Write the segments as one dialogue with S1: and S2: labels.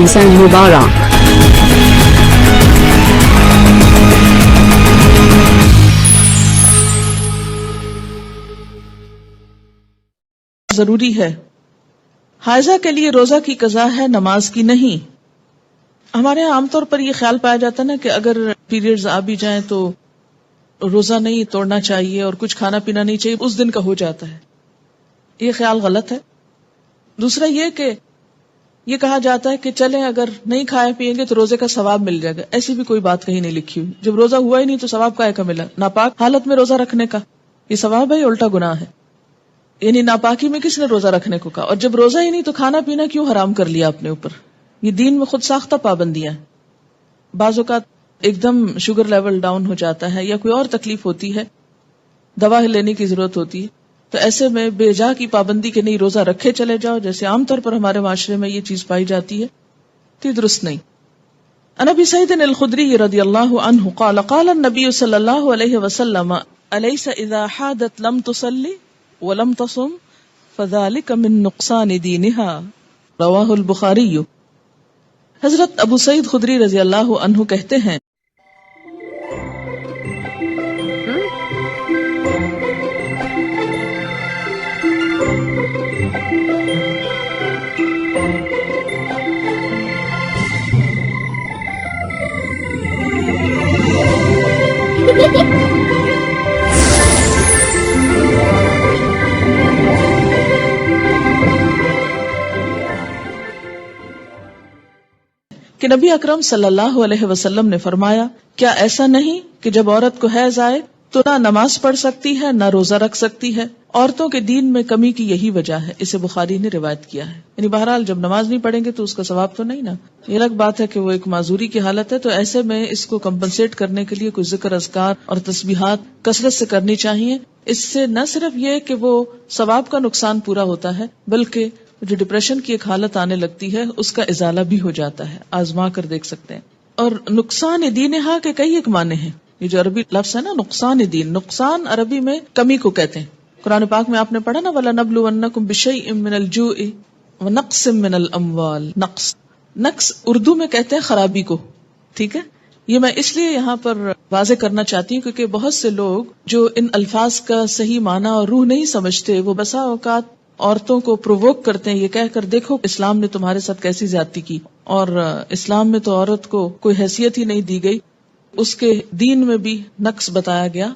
S1: رمضان مبارک.
S2: ضروری ہے. حائضہ کے لیے روزہ کی قضا ہے، نماز کی نہیں. ہمارے یہاں عام طور پر یہ خیال پایا جاتا ہے نا کہ اگر پیریڈز آ بھی جائیں تو روزہ نہیں توڑنا چاہیے اور کچھ کھانا پینا نہیں چاہیے، اس دن کا ہو جاتا ہے. یہ خیال غلط ہے. دوسرا یہ کہ یہ کہا جاتا ہے کہ چلیں اگر نہیں کھائے پیئیں گے تو روزے کا ثواب مل جائے گا. ایسی بھی کوئی بات کہیں نہیں لکھی ہوئی. جب روزہ ہوا ہی نہیں تو ثواب کائے کا ملا؟ ناپاک حالت میں روزہ رکھنے کا یہ ثواب ہے یا الٹا گناہ ہے؟ یعنی ناپاکی میں کس نے روزہ رکھنے کو کہا؟ اور جب روزہ ہی نہیں تو کھانا پینا کیوں حرام کر لیا اپنے اوپر؟ یہ دین میں خود ساختہ پابندیاں ہیں. بعض اوقات ایک دم شوگر لیول ڈاؤن ہو جاتا ہے یا کوئی اور تکلیف ہوتی ہے، دوا لینے کی ضرورت ہوتی ہے، تو ایسے میں بے جا کی پابندی کے نہیں روزہ رکھے چلے جاؤ جیسے عام طور پر ہمارے معاشرے میں یہ چیز پائی جاتی ہے، تو یہ درست نہیں. عن ابی سعید الخدری رضی اللہ عنہ قال قال النبی صلی اللہ علیہ وسلم الیس اذا حادت لم تصلی ولم تصم فذلك من نقصان دینها رواہ البخاری. حضرت ابو سعید خدری رضی اللہ عنہ کہتے ہیں کہ نبی اکرم صلی اللہ علیہ وسلم نے فرمایا، کیا ایسا نہیں کہ جب عورت کو حیض آئے تو نہ نماز پڑھ سکتی ہے نہ روزہ رکھ سکتی ہے؟ عورتوں کے دین میں کمی کی یہی وجہ ہے. اسے بخاری نے روایت کیا ہے. یعنی بہرحال جب نماز نہیں پڑھیں گے تو اس کا ثواب تو نہیں نا. یہ الگ بات ہے کہ وہ ایک معذوری کی حالت ہے، تو ایسے میں اس کو کمپنسیٹ کرنے کے لیے کوئی ذکر، اذکار اور تسبیحات کثرت سے کرنی چاہیے. اس سے نہ صرف یہ کہ وہ ثواب کا نقصان پورا ہوتا ہے بلکہ جو ڈپریشن کی ایک حالت آنے لگتی ہے اس کا ازالہ بھی ہو جاتا ہے. آزما کر دیکھ سکتے ہیں. اور نقصان دینہا کے کئی ایک معنی ہیں. یہ جو عربی لفظ ہے نا نقصان دین، نقصان عربی میں کمی کو کہتے ہیں. قرآن پاک میں آپ نے پڑھا نا وَلَنَبْلُوَنَّكُمْ بِشَيْءٍ مِّنَ الْجُوعِ وَنَقْصٍ مِّنَ الْأَمْوَالِ. نقص اردو میں کہتے ہیں خرابی کو. ٹھیک ہے، یہ میں اس لیے یہاں پر واضح کرنا چاہتی ہوں کیونکہ بہت سے لوگ جو ان الفاظ کا صحیح معنی اور روح نہیں سمجھتے، وہ بسا اوقات عورتوں کو پرووک کرتے ہیں یہ کہہ کر دیکھو اسلام نے تمہارے ساتھ کیسی زیادتی کی، اور اسلام میں تو عورت کو کوئی حیثیت ہی نہیں دی گئی، اس کے دین میں بھی نقص بتایا گیا.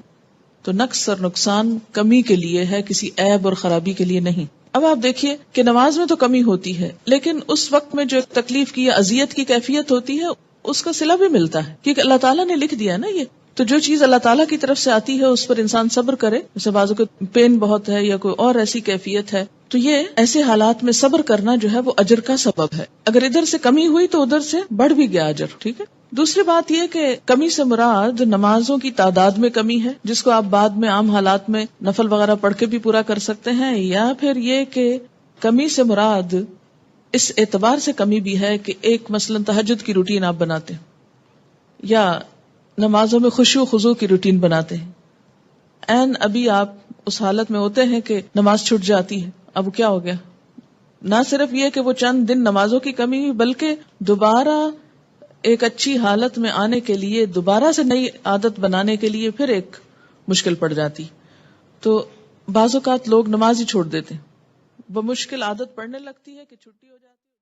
S2: تو نقص اور نقصان کمی کے لیے ہے، کسی عیب اور خرابی کے لیے نہیں. اب آپ دیکھیے کہ نماز میں تو کمی ہوتی ہے لیکن اس وقت میں جو تکلیف کی یا اذیت کی کیفیت ہوتی ہے اس کا صلہ بھی ملتا ہے کیونکہ اللہ تعالیٰ نے لکھ دیا نا یہ. تو جو چیز اللہ تعالیٰ کی طرف سے آتی ہے اس پر انسان صبر کرے. جیسے بازو کو پین بہت ہے یا کوئی اور ایسی کیفیت ہے تو یہ ایسے حالات میں صبر کرنا جو ہے وہ اجر کا سبب ہے. اگر ادھر سے کمی ہوئی تو ادھر سے بڑھ بھی گیا اجر. ٹھیک ہے. دوسری بات یہ کہ کمی سے مراد نمازوں کی تعداد میں کمی ہے جس کو آپ بعد میں عام حالات میں نفل وغیرہ پڑھ کے بھی پورا کر سکتے ہیں، یا پھر یہ کہ کمی سے مراد اس اعتبار سے کمی بھی ہے کہ ایک مثلا تہجد کی روٹین آپ بناتے ہیں یا نمازوں میں خشوع و خضوع کی روٹین بناتے ہیں، این ابھی آپ اس حالت میں ہوتے ہیں کہ نماز چھوٹ جاتی ہے. اب کیا ہو گیا؟ نہ صرف یہ کہ وہ چند دن نمازوں کی کمی ہوئی بلکہ دوبارہ ایک اچھی حالت میں آنے کے لیے، دوبارہ سے نئی عادت بنانے کے لیے پھر ایک مشکل پڑ جاتی. تو بعض اوقات لوگ نماز ہی چھوڑ دیتے ہیں، بمشکل عادت پڑنے لگتی ہے کہ چھٹی ہو جاتی ہے.